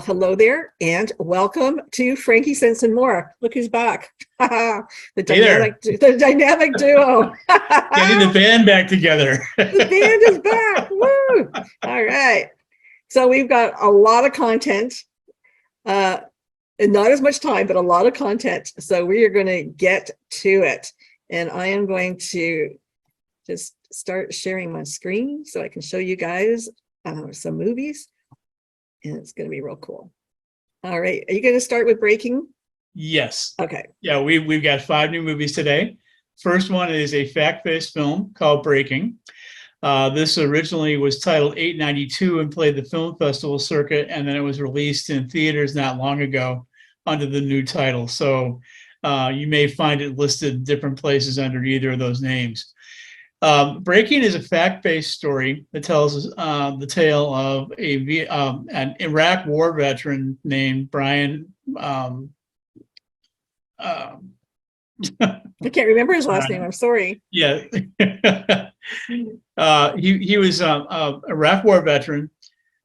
Hello there, and welcome to FrankieSense and More. Look who's back. the dynamic duo. Getting the band back together. The band is back. Woo! All right. So we've got a lot of content, and not as much time, but a lot of content. So we are going to get to it. And I am going to just start sharing my screen so I can show you guys some movies. And it's going to be real cool. All right. Are you going to start with breaking? Yes. Okay. Yeah, we've got 5 new movies today. First one is a fact-based film called Breaking. This originally was titled 892 and played the film festival circuit, and then it was released in theaters not long ago under the new title. So you may find it listed different places under either of those names. Breaking is a fact-based story that tells the tale of an Iraq war veteran named Brian. I can't remember his last name. I'm sorry. Yeah. He was a Iraq war veteran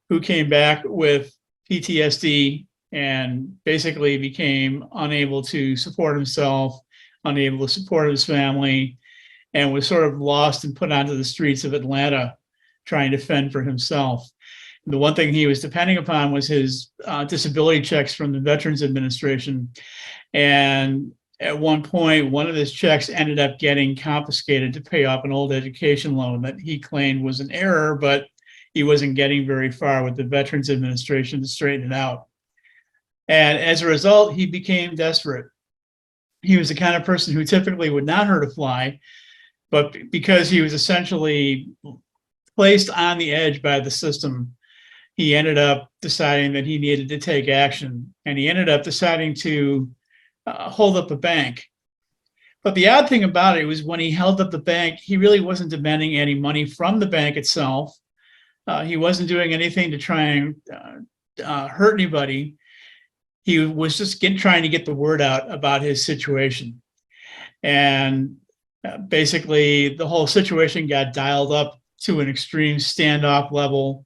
who came back with PTSD and basically became unable to support himself, unable to support his family, and was sort of lost and put onto the streets of Atlanta trying to fend for himself. And the one thing he was depending upon was his disability checks from the Veterans Administration. And at one point, one of his checks ended up getting confiscated to pay off an old education loan that he claimed was an error, but he wasn't getting very far with the Veterans Administration to straighten it out. And as a result, he became desperate. He was the kind of person who typically would not hurt a fly, but because he was essentially placed on the edge by the system, he ended up deciding that he needed to take action. And he ended up deciding to hold up a bank. But the odd thing about it was when he held up the bank, he really wasn't demanding any money from the bank itself. He wasn't doing anything to try and hurt anybody. He was just trying to get the word out about his situation. And basically, the whole situation got dialed up to an extreme standoff level.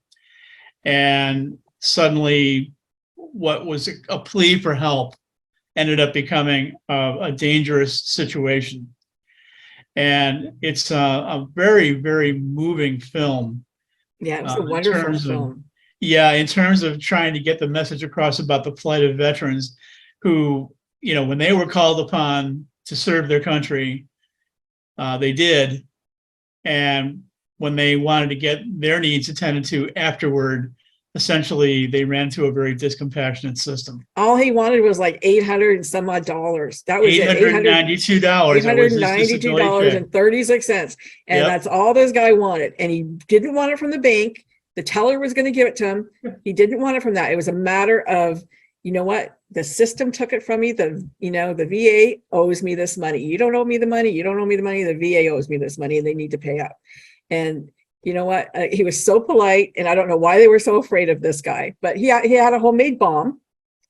And suddenly, what was a plea for help ended up becoming a dangerous situation. And it's a very, very moving film. Yeah, it was a wonderful film. In terms of trying to get the message across about the plight of veterans who, when they were called upon to serve their country, they did. And when they wanted to get their needs attended to afterward, essentially they ran to a very discompassionate system. All he wanted was like $800 and some odd dollars. That was $892. $892.36. And that's all this guy wanted. And he didn't want it from the bank. The teller was going to give it to him. He didn't want it from that. It was a matter of, you know what? The system took it from me. The VA owes me this money. You don't owe me the money. You don't owe me the money. The VA owes me this money and they need to pay up. And you know what? He was so polite, and I don't know why they were so afraid of this guy, but he had a homemade bomb.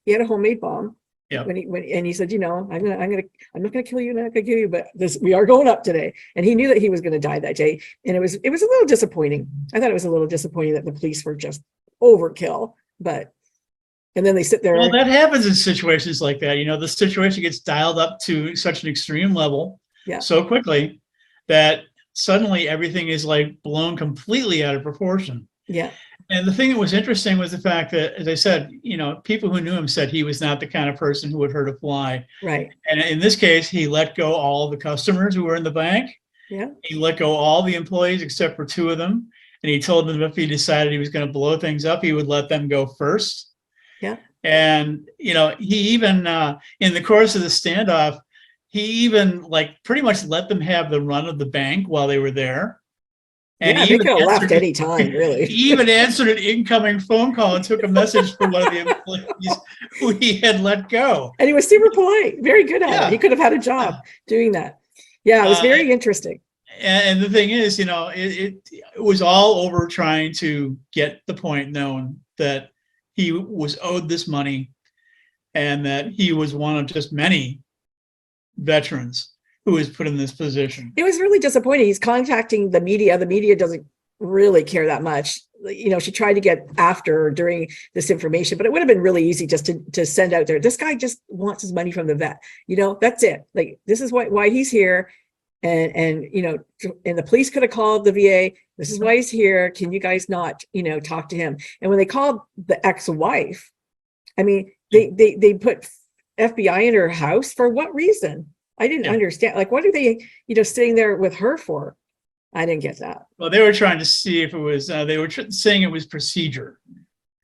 He had a homemade bomb. Yeah. And he said, I'm not gonna kill you, but we are going up today. And he knew that he was going to die that day. And it was a little disappointing. I thought it was a little disappointing that the police were just overkill, and then they sit there. Well, that happens in situations like that. The situation gets dialed up to such an extreme level so quickly that suddenly everything is like blown completely out of proportion. Yeah. And the thing that was interesting was the fact that, as I said, people who knew him said he was not the kind of person who would hurt a fly. Right. And in this case, he let go all the customers who were in the bank. Yeah. He let go all the employees except for 2 of them. And he told them if he decided he was going to blow things up, he would let them go first. Yeah. And, he even, in the course of the standoff, he even pretty much let them have the run of the bank while they were there. And they could have left any time, really. He even answered an incoming phone call and took a message from one of the employees who he had let go. And he was super polite, very good at it. He could have had a job doing that. Yeah, it was very interesting. And the thing is, it was all over trying to get the point known that he was owed this money and that he was one of just many veterans who was put in this position. It was really disappointing. He's contacting the media. The media doesn't really care that much. She tried to get after her during this information, but it would have been really easy just to send out there. This guy just wants his money from the vet. That's it. Like, this is why he's here. And and the police could have called the VA. This is why he's here. Can you guys not, talk to him? And when they called the ex-wife, I mean, they put FBI in her house for what reason? I didn't understand. Like, what are they, sitting there with her for? I didn't get that. Well, they were trying to see if it was, they were saying it was procedure,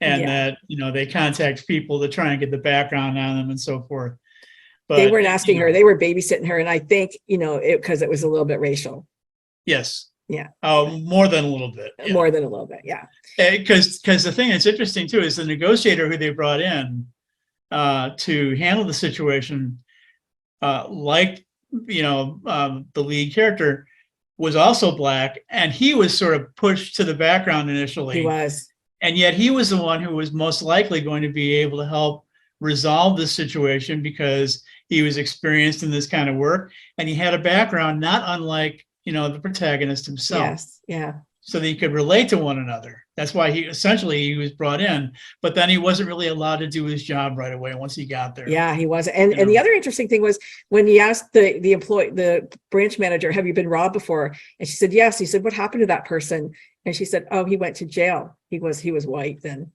and that, they contact people to try and get the background on them and so forth. But they weren't asking her, they were babysitting her. And I think, because it was a little bit racial. Yes. Yeah. More than a little bit. Yeah. More than a little bit. Yeah. Because the thing that's interesting too is the negotiator who they brought in to handle the situation, the lead character, was also Black, and he was sort of pushed to the background initially. He was. And yet he was the one who was most likely going to be able to help resolve this situation because he was experienced in this kind of work, and he had a background not unlike, the protagonist himself. Yes. Yeah. So that he could relate to one another. That's why he was brought in, but then he wasn't really allowed to do his job right away once he got there. Yeah, he was. And the other interesting thing was when he asked the branch manager, have you been robbed before? And she said, yes. He said, what happened to that person? And she said, oh, he went to jail. He was white then.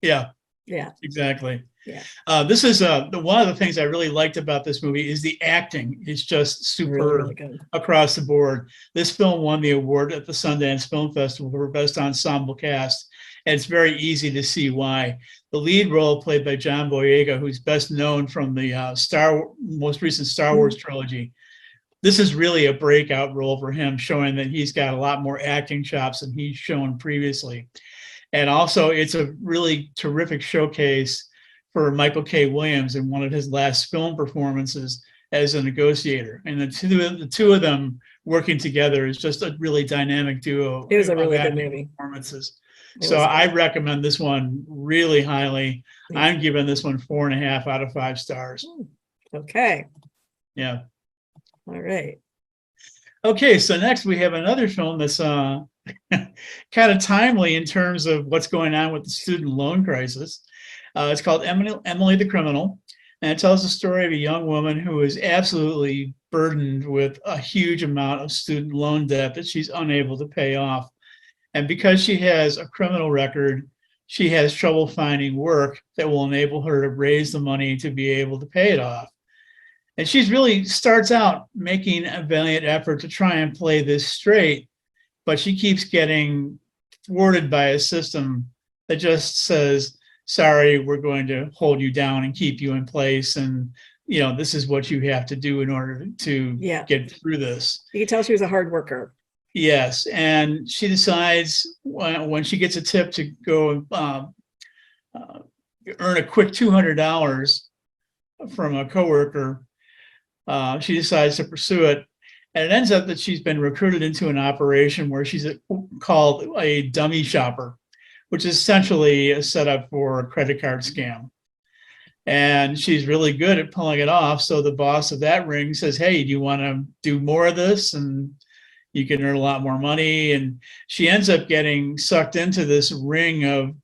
Yeah. Yeah. Exactly. Yeah. This is one of the things I really liked about this movie is the acting. It's just superb really across the board. This film won the award at the Sundance Film Festival for Best Ensemble Cast, and it's very easy to see why. The lead role, played by John Boyega, who's best known from the most recent Star Wars trilogy. This is really a breakout role for him, showing that he's got a lot more acting chops than he's shown previously. And also, it's a really terrific showcase for Michael K. Williams in one of his last film performances as a negotiator. And the two of them working together is just a really dynamic duo. It was a really good movie. Performances. So I recommend this one really highly. Yeah. I'm giving this one 4.5 out of 5 stars. Okay. Yeah. All right. Okay, so next we have another film that's kind of timely in terms of what's going on with the student loan crisis. It's called Emily the Criminal, and it tells the story of a young woman who is absolutely burdened with a huge amount of student loan debt that she's unable to pay off. And because she has a criminal record, she has trouble finding work that will enable her to raise the money to be able to pay it off. And she's really starts out making a valiant effort to try and play this straight, but she keeps getting thwarted by a system that just says, sorry, we're going to hold you down and keep you in place. And, this is what you have to do in order to get through this. You can tell she was a hard worker. Yes. And she decides when she gets a tip to go earn a quick $200 from a coworker, she decides to pursue it. And it ends up that she's been recruited into an operation where she's called a dummy shopper, which is essentially a setup for a credit card scam. And she's really good at pulling it off. So the boss of that ring says, hey, do you want to do more of this? And you can earn a lot more money. And she ends up getting sucked into this ring of,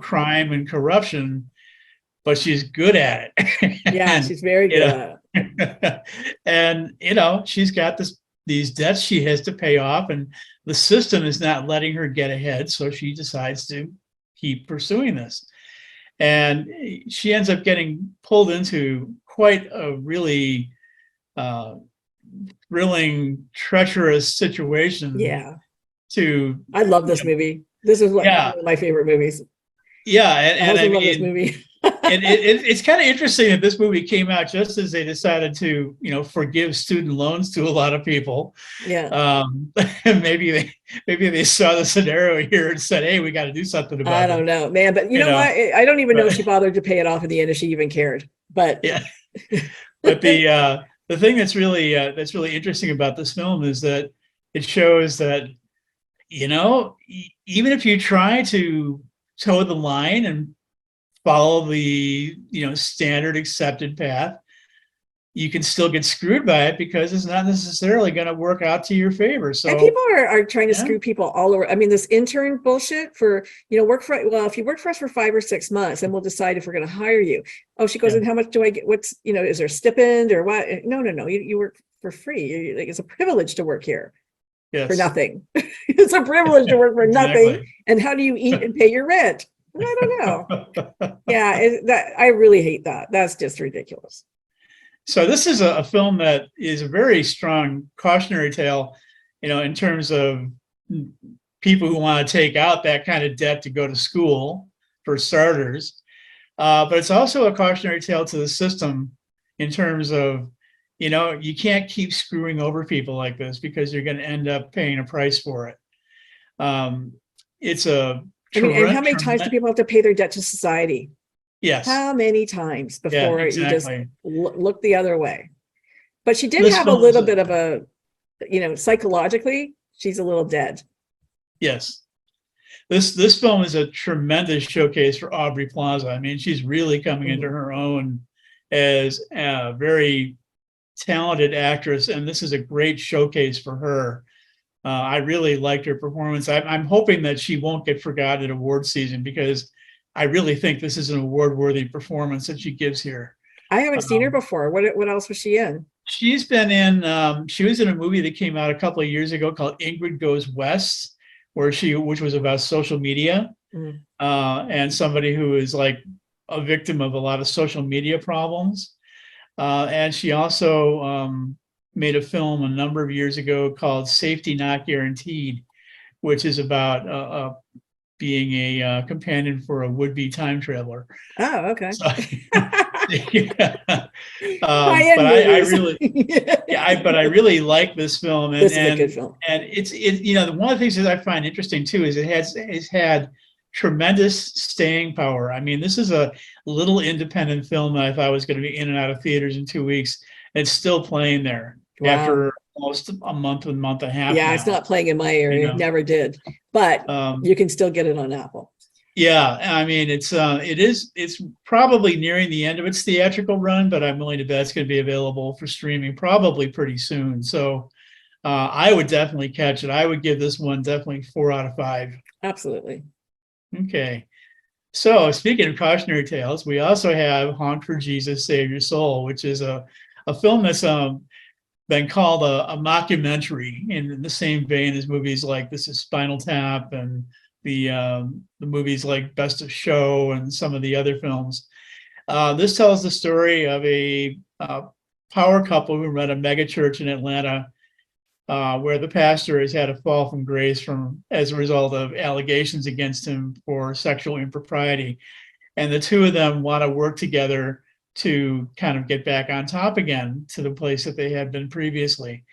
crime and corruption, but she's good at it. Yeah, she's very good at it. And, she's got these debts she has to pay off, and the system is not letting her get ahead. So she decides to keep pursuing this. And she ends up getting pulled into quite a really thrilling, treacherous situation. Yeah. I love this movie. This is one of my favorite movies. Yeah. And I love this movie. And it's kind of interesting that this movie came out just as they decided to, forgive student loans to a lot of people. Yeah. Maybe they saw the scenario here and said, "Hey, we got to do something about it." I don't know, man. But you know what? I don't even know if she bothered to pay it off in the end, if she even cared. But yeah. But the thing that's really interesting about this film is that it shows that, even if you try to toe the line and follow the standard accepted path, you can still get screwed by it because it's not necessarily going to work out to your favor. So, and people are trying to yeah. screw people all over. I mean, this intern bullshit for, if you work for us for 5 or 6 months, then we'll decide if we're going to hire you. Oh, she goes, Yeah. and how much do I get? What's, is there a stipend or what? No. You work for free. Like, it's a privilege to work here Yes. for nothing. It's a privilege to work for Exactly. nothing. And how do you eat and pay your rent? I don't know. Yeah, I really hate that. That's just ridiculous. So this is a film that is a very strong cautionary tale, in terms of people who want to take out that kind of debt to go to school, for starters. But it's also a cautionary tale to the system in terms of, you can't keep screwing over people like this because you're going to end up paying a price for it. It's a and how many times do people have to pay their debt to society? Yes. How many times before exactly. you just look the other way? But she did This have a film little is bit of a, psychologically, she's a little dead. Yes. This film is a tremendous showcase for Aubrey Plaza. I mean, she's really coming into her own as a very talented actress, and this is a great showcase for her. I really liked her performance. I'm hoping that she won't get forgotten at award season, because I really think this is an award-worthy performance that she gives here. I haven't seen her before. What else was she in? She's been in, she was in a movie that came out a couple of years ago called Ingrid Goes West, which was about social media, and somebody who is like a victim of a lot of social media problems. And she also made a film a number of years ago called Safety Not Guaranteed, which is about being a companion for a would-be time traveler. Oh, okay. So, but I really, but I really like this film. This is a good film. And it's one of the things that I find interesting too is it's had tremendous staying power. I mean, this is a little independent film that I thought was going to be in and out of theaters in 2 weeks. It's still playing there after almost a month and a half. Yeah, now. It's not playing in my area. It never did, but you can still get it on Apple. Yeah, I mean, it's probably nearing the end of its theatrical run, but I'm willing to bet it's going to be available for streaming probably pretty soon. So I would definitely catch it. I would give this one definitely 4 out of 5. Absolutely. Okay. So speaking of cautionary tales, we also have Honk for Jesus, Save Your Soul, which is a film that's been called a mockumentary, in the same vein as movies like This Is Spinal Tap and the movies like Best of Show and some of the other films. This tells the story of a power couple who run a mega church in Atlanta, where the pastor has had a fall from grace as a result of allegations against him for sexual impropriety. And the two of them want to work together to kind of get back on top again to the place that they had been previously.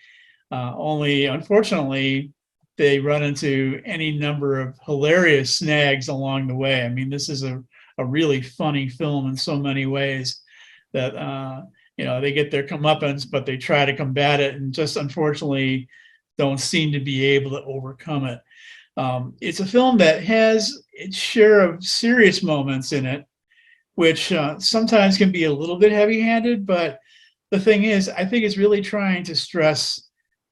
Only, unfortunately, they run into any number of hilarious snags along the way. I mean, this is a really funny film in so many ways that, they get their comeuppance, but they try to combat it and just unfortunately don't seem to be able to overcome it. It's a film that has its share of serious moments in it, which sometimes can be a little bit heavy-handed, but the thing is, I think it's really trying to stress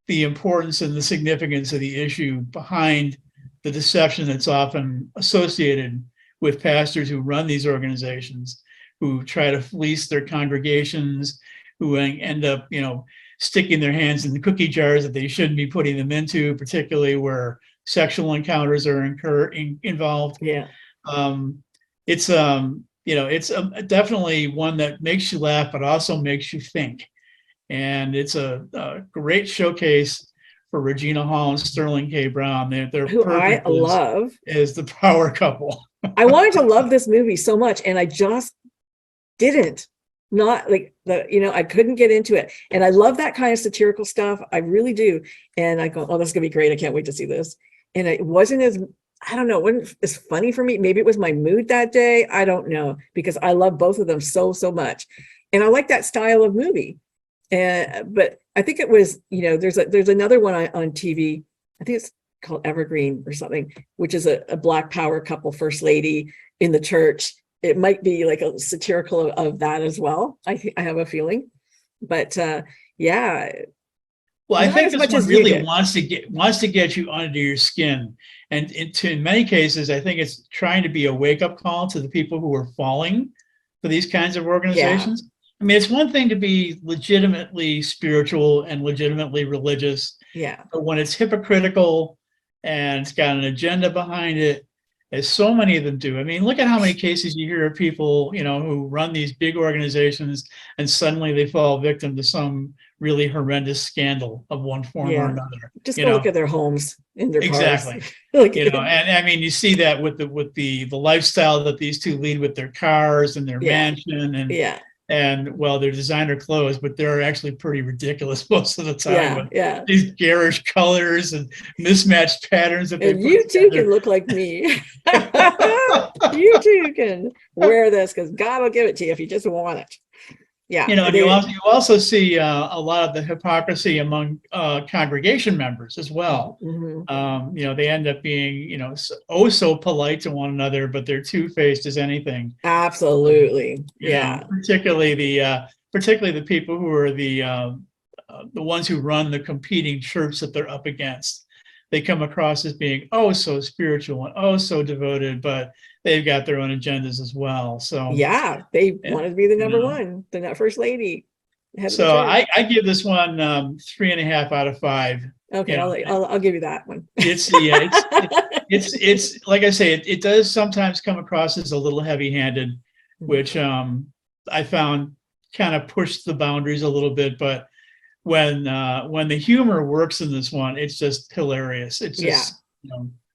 the importance and the significance of the issue behind the deception that's often associated with pastors who run these organizations, who try to fleece their congregations, who end up, sticking their hands in the cookie jars that they shouldn't be putting them into, particularly where sexual encounters are involved. Yeah. It's definitely one that makes you laugh, but also makes you think. And it's a great showcase for Regina Hall and Sterling K. Brown. They're who perfect I love as the power couple. I wanted to love this movie so much, and I just didn't. Not like I couldn't get into it. And I love that kind of satirical stuff. I really do. And I go, oh, this is gonna be great. I can't wait to see this. And it wasn't as, I don't know, it wasn't as funny for me. Maybe it was my mood that day. I don't know, because I love both of them so much. And I like that style of movie. But I think it was, there's another one on TV. I think it's called Evergreen or something, which is a Black power couple, first lady in the church. It might be like a satirical of that as well. I have a feeling. But yeah, Well, I not think as this much one as you really did. wants to get you under your skin, and in many cases, I think it's trying to be a wake up call to the people who are falling for these kinds of Yeah, organizations. I mean, it's one thing to be legitimately spiritual and legitimately religious, yeah, but when it's hypocritical and it's got an agenda behind it, as so many of them do. I mean, look at how many cases you hear of people, who run these big organizations and suddenly they fall victim to some really horrendous scandal of one form or yeah. another. Just You go look know, at their homes in their cars. exactly. Like, And I mean, you see that with the lifestyle that these two lead with their cars and their yeah, mansion yeah, and well, they're designer clothes, but they're actually pretty ridiculous most of the time yeah, with yeah. these garish colors and mismatched patterns that they And put you too together. can look like me. You too can wear this because God will give it to you if you just want it. Yeah, And you also see a lot of the hypocrisy among congregation members as well. mhm. They end up being, so polite to one another, but they're two-faced as anything. Absolutely. Yeah, Particularly the people who are the ones who run the competing church that they're up against. They come across as being oh so spiritual and oh so devoted, but they've got their own agendas as well. So yeah. They yeah, wanted to be the you number know. one, the first lady, head of the So church. I give this one 3.5 out of 5. Okay, You know, I'll give you that one. it's yeah, it's like I say, it does sometimes come across as a little heavy-handed, which I found kind of pushed the boundaries a little bit. But when the humor works in this one, it's just hilarious. It's Yeah, just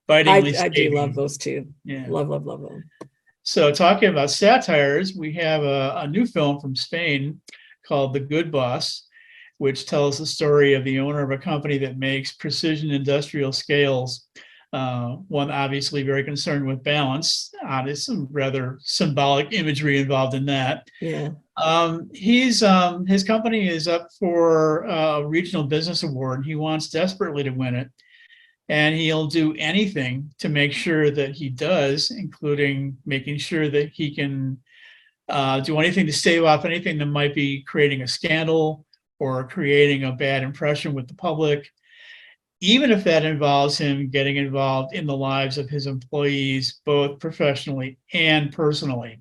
bitingly I do love scathing. those two. Yeah. Love, love, love them. So talking about satires, we have a new film from Spain called The Good Boss, which tells the story of the owner of a company that makes precision industrial scales. One obviously very concerned with balance. There's some rather symbolic imagery involved in that. Yeah. His company is up for a regional business award. He wants desperately to win it, and he'll do anything to make sure that he does, including making sure that he can do anything to stave off anything that might be creating a scandal or creating a bad impression with the public, even if that involves him getting involved in the lives of his employees, both professionally and personally.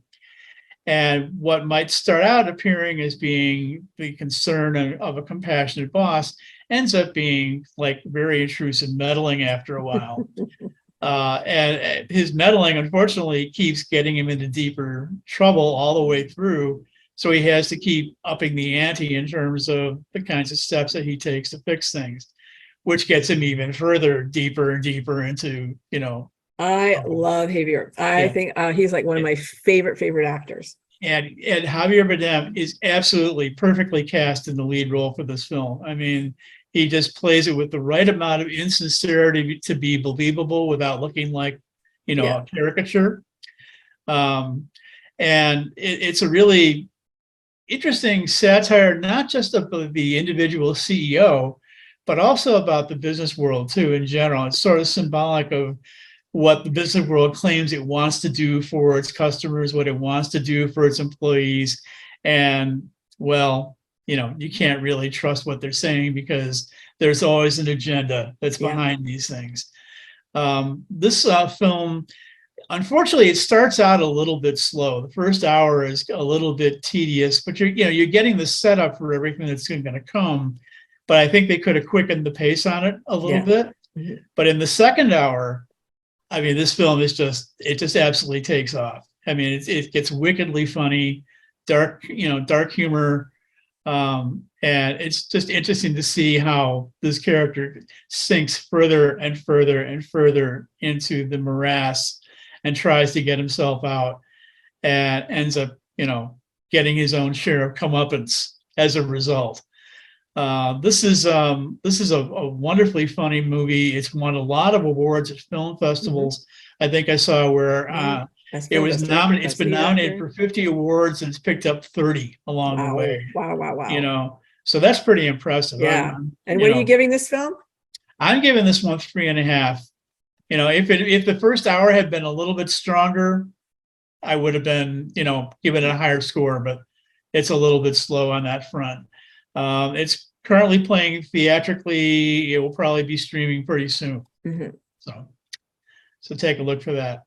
And what might start out appearing as being the concern of a compassionate boss ends up being like very intrusive meddling after a while. And his meddling, unfortunately, keeps getting him into deeper trouble all the way through. So he has to keep upping the ante in terms of the kinds of steps that he takes to fix things, which gets him even further deeper and deeper into, I love Javier. I yeah. think he's like one of my favorite actors. And Javier Bardem is absolutely perfectly cast in the lead role for this film. I mean, he just plays it with the right amount of insincerity to be believable without looking like, Yeah. a caricature. And it's a really interesting satire, not just of the individual CEO, but also about the business world too in general. It's sort of symbolic of what the business world claims it wants to do for its customers, what it wants to do for its employees. And well, you can't really trust what they're saying because there's always an agenda that's Yeah. behind these things. This film, unfortunately, it starts out a little bit slow. The first hour is a little bit tedious, but you're getting the setup for everything that's going to come. But I think they could have quickened the pace on it a little Yeah. bit. Mhm. But in the second hour, I mean, this film is just absolutely takes off. I mean, it gets wickedly funny, dark humor. And it's just interesting to see how this character sinks further and further and further into the morass and tries to get himself out and ends up, getting his own share of comeuppance as a result. This is a wonderfully funny movie. It's won a lot of awards at film festivals. I think I saw where Best it film, was best director, nominated. It's best been lead nominated actor. for 50 awards and it's picked up 30 along the way. Wow. So that's pretty impressive. Yeah. And what are you giving this film? I'm giving this one 3.5. If the first hour had been a little bit stronger, I would have been, given it a higher score, but it's a little bit slow on that front. It's currently playing theatrically. It will probably be streaming pretty soon. So take a look for that.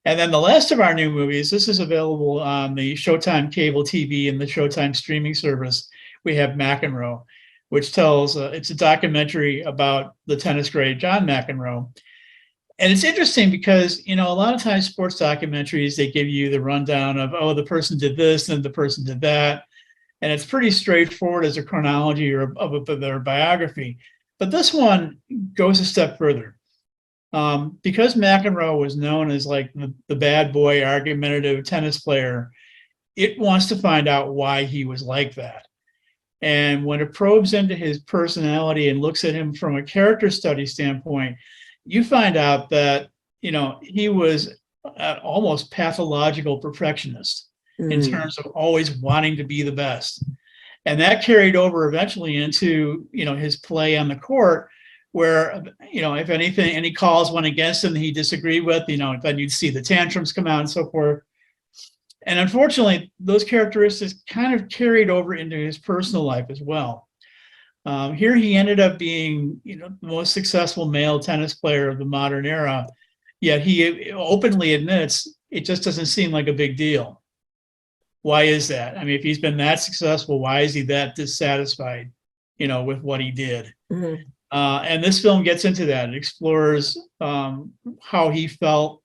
And then the last of our new movies, this is available on the Showtime cable TV and the Showtime streaming service. We have McEnroe, which tells, it's a documentary about the tennis great John McEnroe. And it's interesting because, a lot of times sports documentaries, they give you the rundown of, oh, the person did this and the person did that. And it's pretty straightforward as a chronology or of their biography. But this one goes a step further. Because McEnroe was known as like the bad boy, argumentative tennis player, it wants to find out why he was like that. And when it probes into his personality and looks at him from a character study standpoint, you find out that, he was an almost pathological perfectionist in terms of always wanting to be the best. And that carried over eventually into, his play on the court, where, if anything, any calls went against him that he disagreed with, then you'd see the tantrums come out and so forth. And unfortunately, those characteristics kind of carried over into his personal life as well. Here he ended up being, the most successful male tennis player of the modern era, yet he openly admits it just doesn't seem like a big deal. Why is that? I mean, if he's been that successful, why is he that dissatisfied, with what he did? And this film gets into that. It explores how he felt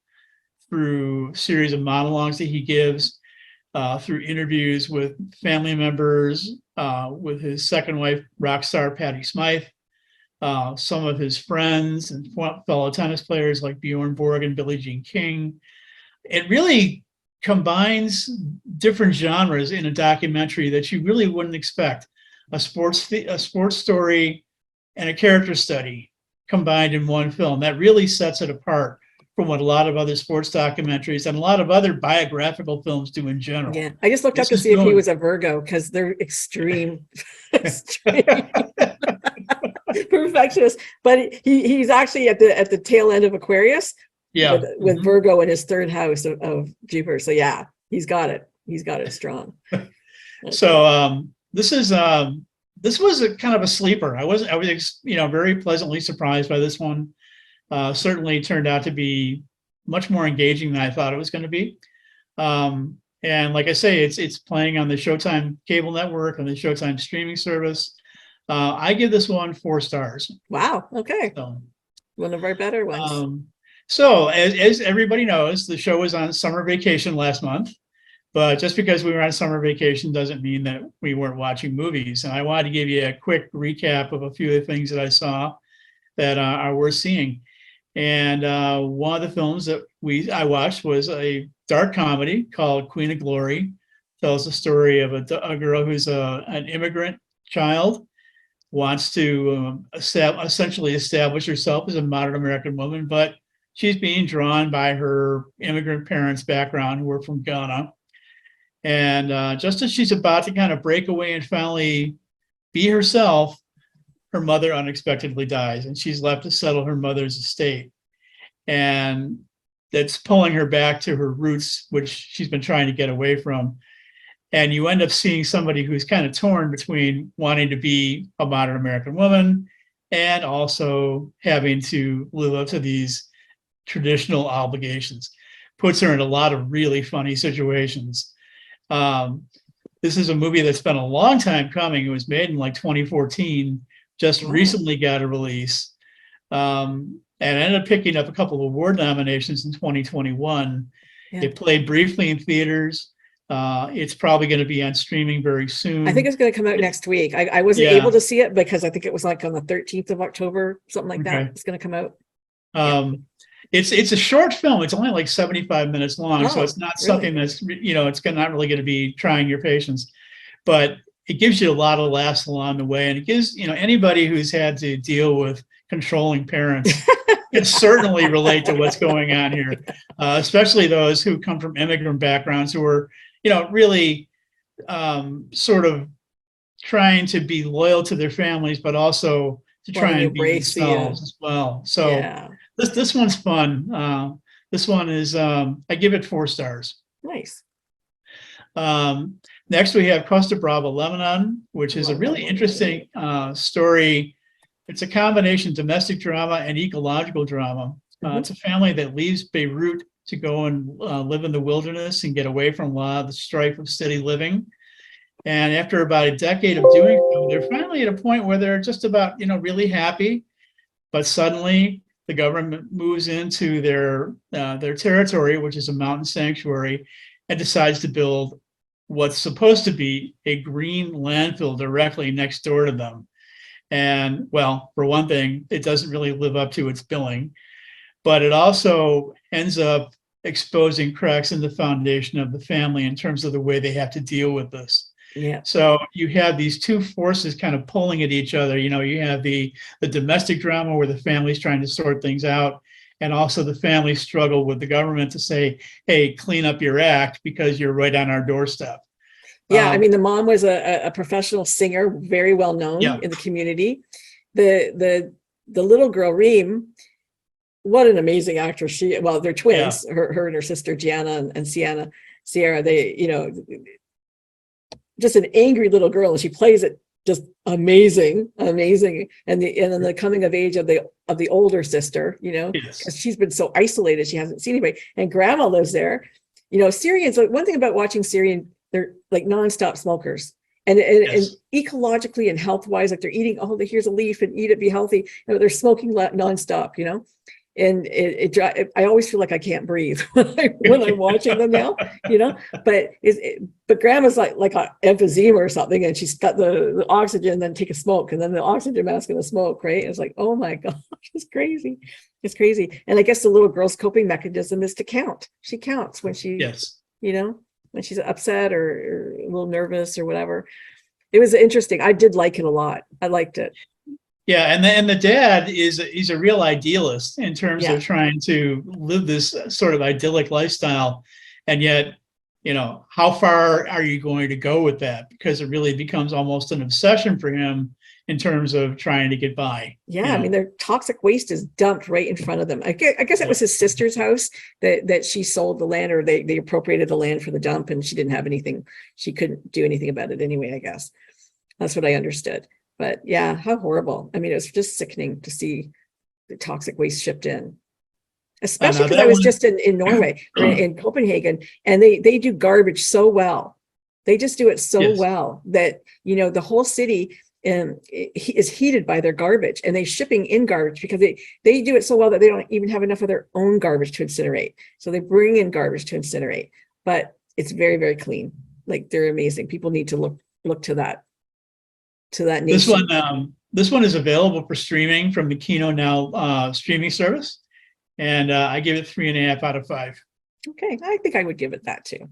through a series of monologues that he gives, through interviews with family members, with his second wife, rock star Patti Smythe, some of his friends and fellow tennis players like Bjorn Borg and Billie Jean King. It really combines different genres in a documentary that you really wouldn't expect. A sports story and a character study combined in one film. That really sets it apart from what a lot of other sports documentaries and a lot of other biographical films do in general. Yeah, I just looked up to see if he was a Virgo because they're extreme perfectionist. But he's actually at the tail end of Aquarius. Yeah, with Virgo in his third house of Jupiter. So yeah, he's got it. He's got it strong. So this was a kind of a sleeper. I was very pleasantly surprised by this one. Certainly turned out to be much more engaging than I thought it was going to be. And like I say, it's playing on the Showtime cable network and the Showtime streaming service. I give this one 4 stars. Wow. Okay. So, one of our better ones. So as everybody knows, the show was on summer vacation last month. But just because we were on summer vacation doesn't mean that we weren't watching movies. And I wanted to give you a quick recap of a few of the things that I saw that are worth seeing. And one of the films that I watched was a dark comedy called Queen of Glory. Tells the story of a girl who's an immigrant child, wants to essentially establish herself as a modern American woman, but she's being drawn by her immigrant parents' background, who are from Ghana. And just as she's about to kind of break away and finally be herself, her mother unexpectedly dies, and she's left to settle her mother's estate. And that's pulling her back to her roots, which she's been trying to get away from. And you end up seeing somebody who's kind of torn between wanting to be a modern American woman and also having to live up to these traditional obligations. Puts her in a lot of really funny situations. This is a movie that's been a long time coming. It was made in like 2014, just recently got a release, and ended up picking up a couple of award nominations in 2021. Yeah. It played briefly in theaters. It's probably going to be on streaming very soon. I think it's going to come out next week. I wasn't able to see it because I think it was like on the 13th of October, something like that. It's going to come out. It's a short film. It's only like 75 minutes long. So it's not something that's, it's not really going to be trying your patience, but it gives you a lot of laughs along the way. And it gives, anybody who's had to deal with controlling parents can certainly relate to what's going on here, especially those who come from immigrant backgrounds who are, really sort of trying to be loyal to their families, but also to try and be themselves as well. So this one's fun. This one is, I give it 4 stars. Nice. Next, we have Costa Bravo, Lebanon, which is a really interesting story. It's a combination domestic drama and ecological drama. It's a family that leaves Beirut to go and live in the wilderness and get away from a lot of the strife of city living. And after about a decade of doing so, they're finally at a point where they're just about, really happy. But suddenly the government moves into their territory, which is a mountain sanctuary, and decides to build what's supposed to be a green landfill directly next door to them. And well, for one thing, it doesn't really live up to its billing, but it also ends up exposing cracks in the foundation of the family in terms of the way they have to deal with this. Yeah. So you have these two forces kind of pulling at each other. You have the domestic drama where the family's trying to sort things out, and also the family struggle with the government to say, hey, clean up your act because you're right on our doorstep. Yeah, I mean, the mom was a professional singer, very well known in the community. The little girl, Reem, what an amazing actress. They're twins, her and her sister, Gianna and Sierra, they, just an angry little girl, and she plays it just amazing. And then the coming of age of the older sister, because she's been so isolated, she hasn't seen anybody, and grandma lives there. Syrians, one thing about watching Syrian, they're like nonstop smokers, and ecologically and health wise, like they're eating, here's a leaf and eat it, be healthy. They're smoking nonstop, and I always feel like I can't breathe when I'm watching them now, but grandma's like a emphysema or something, and she's got the oxygen, then take a smoke, and then the oxygen mask and the smoke, right? It's like, oh my gosh, it's crazy. And I guess the little girl's coping mechanism is to count. She counts when she, when she's upset or a little nervous or whatever. It was interesting. I did like it a lot. I liked it. Yeah, and the dad he's a real idealist in terms of trying to live this sort of idyllic lifestyle, and yet, how far are you going to go with that? Because it really becomes almost an obsession for him in terms of trying to get by. Yeah, I mean, their toxic waste is dumped right in front of them. I guess it was his sister's house that she sold the land, or they appropriated the land for the dump, and she didn't have anything. She couldn't do anything about it anyway, I guess. That's what I understood. But yeah, how horrible. I mean, it was just sickening to see the toxic waste shipped in, especially because I was just in Norway, or in Copenhagen, and they do garbage so well. They just do it so well that, the whole city is heated by their garbage, and they shipping in garbage because they do it so well that they don't even have enough of their own garbage to incinerate. So they bring in garbage to incinerate, but it's very, very clean. Like, they're amazing. People need to look to that. This one is available for streaming from the Kino Now streaming service, and I give it 3.5 out of 5. Okay, I think I would give it that too.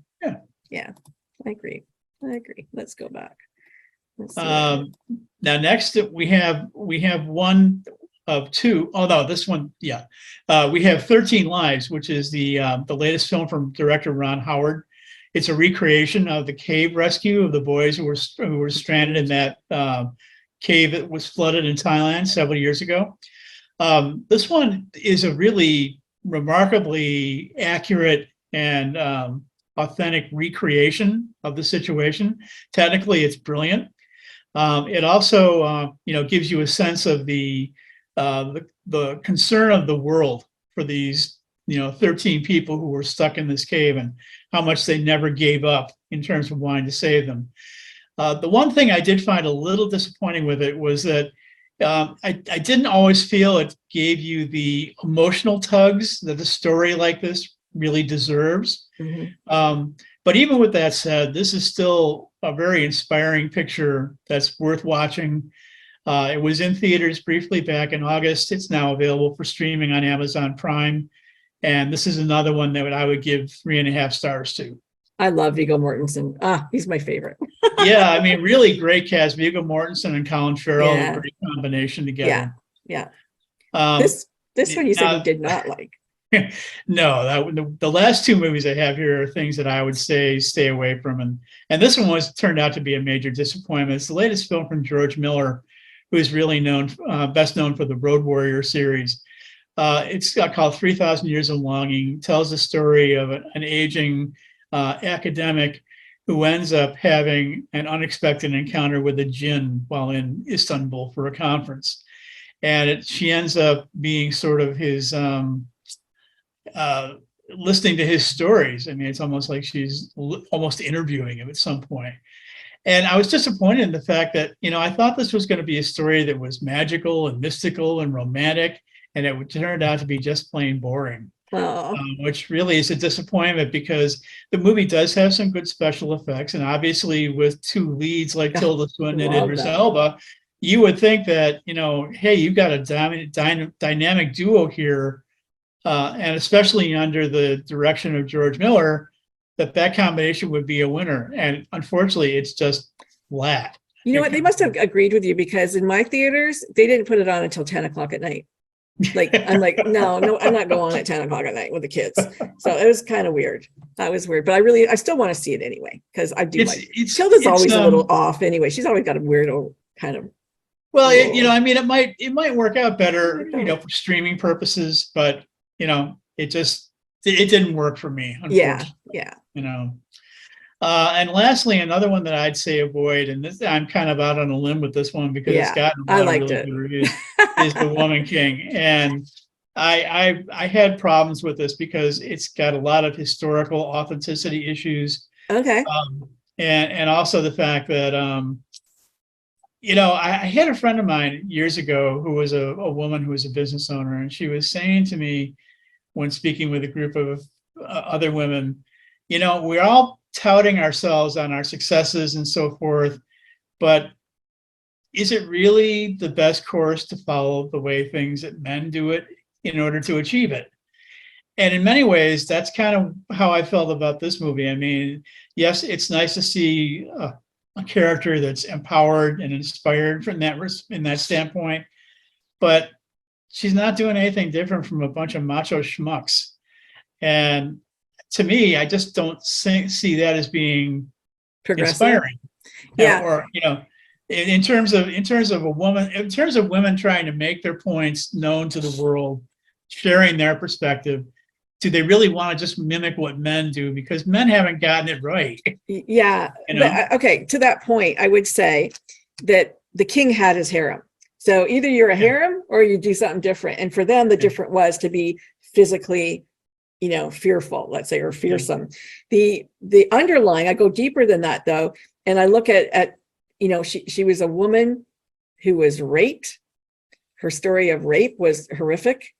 Yeah, I agree. Let's go back. Now, next we have one of two. Oh no, this one, we have 13 Lives, which is the latest film from director Ron Howard. It's a recreation of the cave rescue of the boys who were stranded in that cave that was flooded in Thailand several years ago. This one is a really remarkably accurate and authentic recreation of the situation. Technically, it's brilliant. It also, gives you a sense of the concern of the world for these 13 people who were stuck in this cave, and how much they never gave up in terms of wanting to save them. The one thing I did find a little disappointing with it was that I didn't always feel it gave you the emotional tugs that a story like this really deserves. Mm-hmm. But even with that said, this is still a very inspiring picture that's worth watching. It was in theaters briefly back in August. It's now available for streaming on Amazon Prime. And this is another one that I would give 3.5 stars to. I love Viggo Mortensen. He's my favorite. Yeah, I mean, really great cast. Viggo Mortensen and Colin Farrell, a great combination together. Yeah. This one you said you did not like. No, the last two movies I have here are things that I would say stay away from, and this one turned out to be a major disappointment. It's the latest film from George Miller, who is really best known for the Road Warrior series. It's called 3,000 Years of Longing. It tells the story of an aging academic who ends up having an unexpected encounter with a jinn while in Istanbul for a conference. And she ends up being sort of his, listening to his stories. I mean, it's almost like she's almost interviewing him at some point. And I was disappointed in the fact that, I thought this was going to be a story that was magical and mystical and romantic, and it turned out to be just plain boring. Which really is a disappointment, because the movie does have some good special effects, and obviously with two leads like Tilda Swinton and Idris Elba, you would think that, hey, you've got a dynamic duo here, and especially under the direction of George Miller, that combination would be a winner. And unfortunately, it's just flat. You know what? They must have agreed with you, because in my theaters, they didn't put it on until 10 o'clock at night. Like, I'm like, no, I'm not going at 10 o'clock at night with the kids. So it was kind of weird. That was weird, but I still want to see it anyway, because I do Tilda's always a little off anyway. She's always got a weirdo kind of. Well, it might work out better, for streaming purposes, but it didn't work for me. Unfortunately. Yeah. And lastly, another one that I'd say avoid, and this, I'm kind of out on a limb with this one because it's gotten a lot of really good reviews, is The Woman King. And I had problems with this because it's got a lot of historical authenticity issues. Okay. And also the fact that, I had a friend of mine years ago who was a woman who was a business owner, and she was saying to me when speaking with a group of other women, we're all touting ourselves on our successes and so forth, but is it really the best course to follow the way things that men do it in order to achieve it? And in many ways, that's kind of how I felt about this movie. I mean, yes, it's nice to see a character that's empowered and inspired from in that standpoint, but she's not doing anything different from a bunch of macho schmucks. And to me, I just don't see that as being inspiring. Yeah. Or in terms of a woman, in terms of women trying to make their points known to the world, sharing their perspective, do they really want to just mimic what men do? Because men haven't gotten it right. Yeah. But, okay. To that point, I would say that the king had his harem. So either you're a harem or you do something different. And for them, the different was to be physically, fearful, let's say, or fearsome. The underlying, I go deeper than that though. And I look at she was a woman who was raped. Her story of rape was horrific.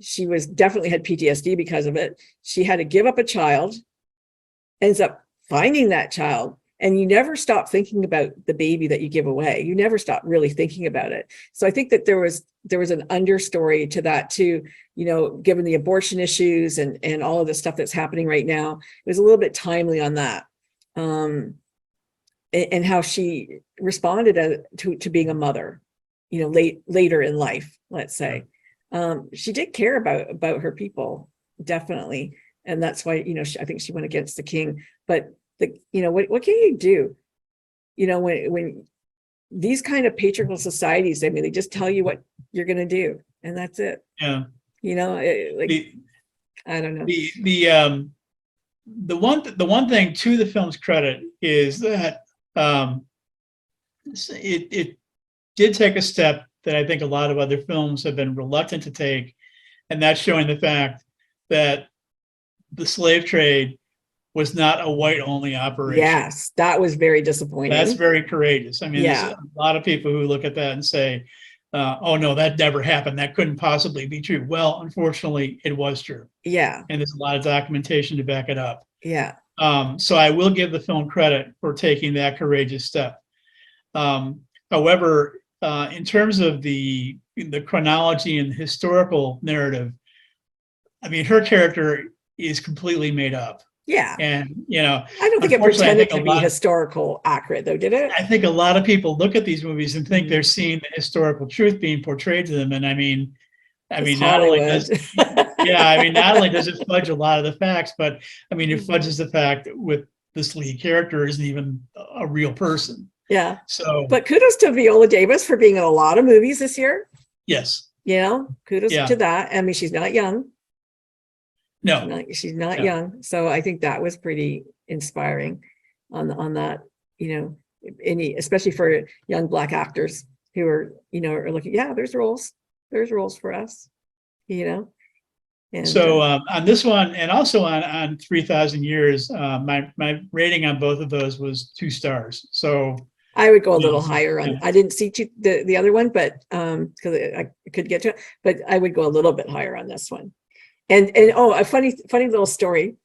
She definitely had PTSD because of it. She had to give up a child, ends up finding that child. And you never stop thinking about the baby that you give away. You never stop really thinking about it. So I think that there was an understory to that too, given the abortion issues and all of the stuff that's happening right now. It was a little bit timely on that. And how she responded to being a mother, later in life, let's say. She did care about her people, definitely. And that's why, I think she went against the king. But what can you do? When these kind of patriarchal societies, I mean, they just tell you what you're going to do, and that's it. Yeah. I don't know. The one thing to the film's credit is that it did take a step that I think a lot of other films have been reluctant to take, and that's showing the fact that the slave trade was not a white-only operation. Yes, that was very disappointing. That's very courageous. I mean, there's a lot of people who look at that and say, oh, no, that never happened. That couldn't possibly be true. Well, unfortunately, it was true. Yeah. And there's a lot of documentation to back it up. Yeah. So I will give the film credit for taking that courageous step. However, in terms of the chronology and the historical narrative, I mean, her character is completely made up. Yeah. And, I don't think it pretended to be historical accurate, though, did it? I think a lot of people look at these movies and think they're seeing the historical truth being portrayed to them. And I mean, not only does it fudge a lot of the facts, but I mean, it fudges the fact with this lead character isn't even a real person. Yeah. So, but kudos to Viola Davis for being in a lot of movies this year. Yes. Kudos to that. I mean, she's not young. No, she's not young. So I think that was pretty inspiring. on that, especially for young Black actors who are, are looking, yeah, there's roles for us, And so on this one, and also on 3,000 Years, my rating on both of those was 2 stars. So I would go a little higher on. I didn't see the other one, but because I could get to it, but I would go a little bit higher on this one. And a funny little story,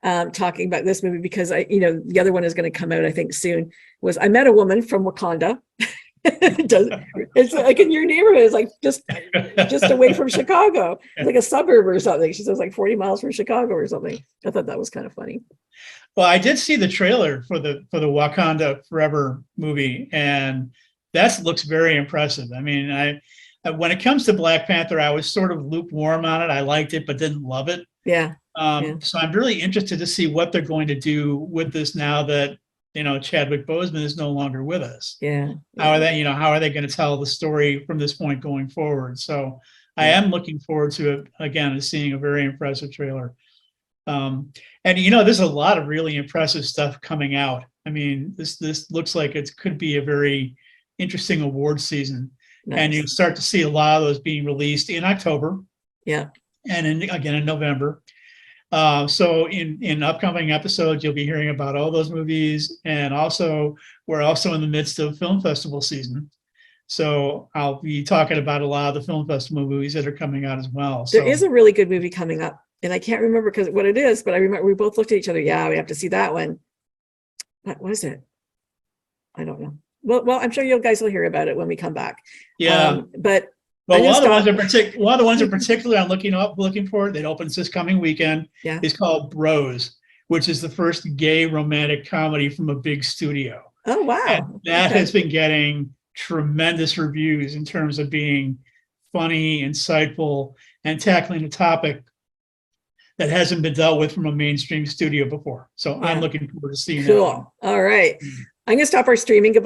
talking about this movie, because the other one is going to come out, I think, soon. Was I met a woman from Wakanda. It's like in your neighborhood. It's like just away from Chicago, like a suburb or something. She says like 40 miles from Chicago or something. I thought that was kind of funny. Well, I did see the trailer for the Wakanda Forever movie, and that looks very impressive. I mean, when it comes to Black Panther, I was sort of lukewarm on it. I liked it, but didn't love it. Yeah. So I'm really interested to see what they're going to do with this now that Chadwick Boseman is no longer with us. Yeah. How are they going to tell the story from this point going forward? So I am looking forward to it again, seeing a very impressive trailer. And there's a lot of really impressive stuff coming out. I mean, this looks like it could be a very interesting award season. Nice. And you start to see a lot of those being released in October. Yeah. And again in November. So in upcoming episodes, you'll be hearing about all those movies. And also, we're also in the midst of film festival season. So I'll be talking about a lot of the film festival movies that are coming out as well. There is a really good movie coming up. And I can't remember what it is, but I remember we both looked at each other. Yeah, we have to see that one. What was it? I don't know. Well, I'm sure you guys will hear about it when we come back. Yeah. But one of the ones in particular I'm looking for that opens this coming weekend is called Bros, which is the first gay romantic comedy from a big studio. Oh wow! And that has been getting tremendous reviews in terms of being funny, insightful, and tackling a topic that hasn't been dealt with from a mainstream studio before. So I'm looking forward to seeing that. Cool. All right. I'm going to stop our streaming. Goodbye.